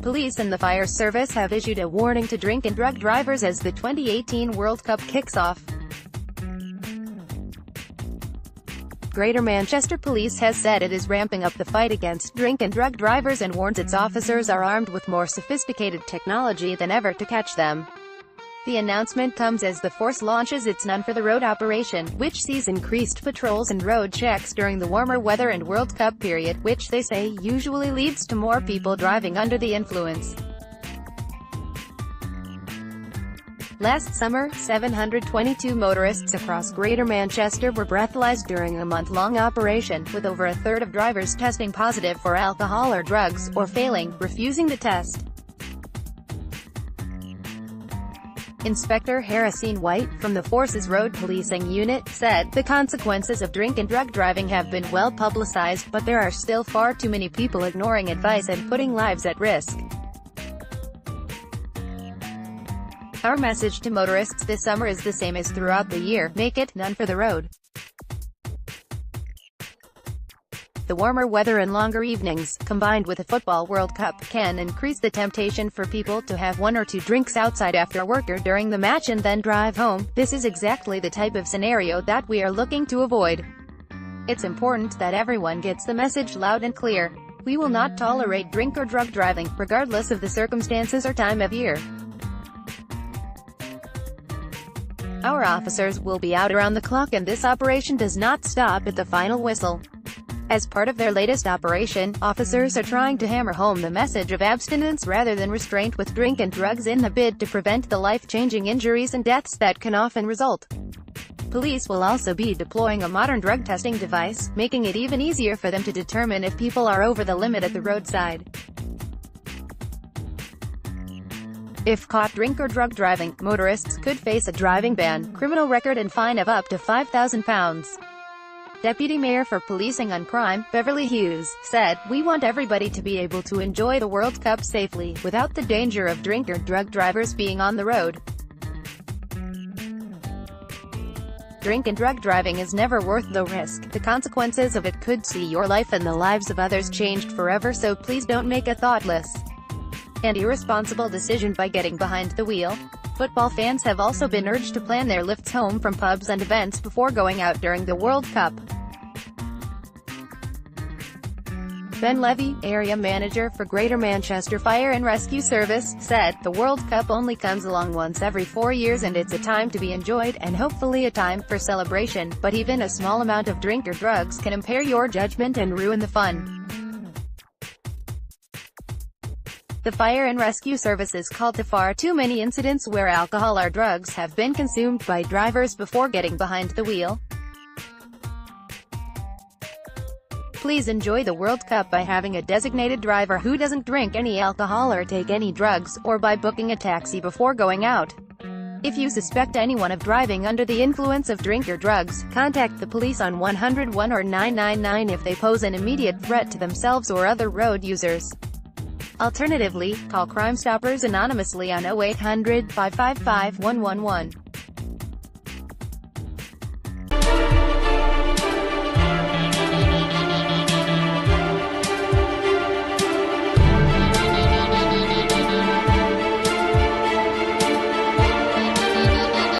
Police and the fire service have issued a warning to drink and drug drivers as the 2018 World Cup kicks off. Greater Manchester Police has said it is ramping up the fight against drink and drug drivers and warns its officers are armed with more sophisticated technology than ever to catch them. The announcement comes as the force launches its None for the Road operation, which sees increased patrols and road checks during the warmer weather and World Cup period, which they say usually leads to more people driving under the influence. Last summer, 722 motorists across Greater Manchester were breathalyzed during a month-long operation, with over a third of drivers testing positive for alcohol or drugs, or failing, refusing the test. Inspector Harrison White, from the Force's Road Policing Unit, said, "The consequences of drink and drug driving have been well publicized, but there are still far too many people ignoring advice and putting lives at risk. Our message to motorists this summer is the same as throughout the year: make it none for the road." The warmer weather and longer evenings, combined with a football World Cup, can increase the temptation for people to have one or two drinks outside after work or during the match and then drive home. This is exactly the type of scenario that we are looking to avoid. It's important that everyone gets the message loud and clear. We will not tolerate drink or drug driving, regardless of the circumstances or time of year. Our officers will be out around the clock, and this operation does not stop at the final whistle. As part of their latest operation, officers are trying to hammer home the message of abstinence rather than restraint with drink and drugs in the bid to prevent the life-changing injuries and deaths that can often result. Police will also be deploying a modern drug testing device, making it even easier for them to determine if people are over the limit at the roadside. If caught drink or drug driving, motorists could face a driving ban, criminal record and fine of up to £5,000. Deputy Mayor for Policing on Crime, Beverly Hughes, said, "We want everybody to be able to enjoy the World Cup safely, without the danger of drink or drug drivers being on the road. Drink and drug driving is never worth the risk. The consequences of it could see your life and the lives of others changed forever, so please don't make a thoughtless and irresponsible decision by getting behind the wheel." Football fans have also been urged to plan their lifts home from pubs and events before going out during the World Cup. Ben Levy, area manager for Greater Manchester Fire and Rescue Service, said, "The World Cup only comes along once every 4 years and it's a time to be enjoyed, and hopefully a time for celebration, but even a small amount of drink or drugs can impair your judgment and ruin the fun." The Fire and Rescue Services called to far too many incidents where alcohol or drugs have been consumed by drivers before getting behind the wheel. Please enjoy the World Cup by having a designated driver who doesn't drink any alcohol or take any drugs, or by booking a taxi before going out. If you suspect anyone of driving under the influence of drink or drugs, contact the police on 101 or 999 if they pose an immediate threat to themselves or other road users. Alternatively, call Crime Stoppers anonymously on 0800 555 111.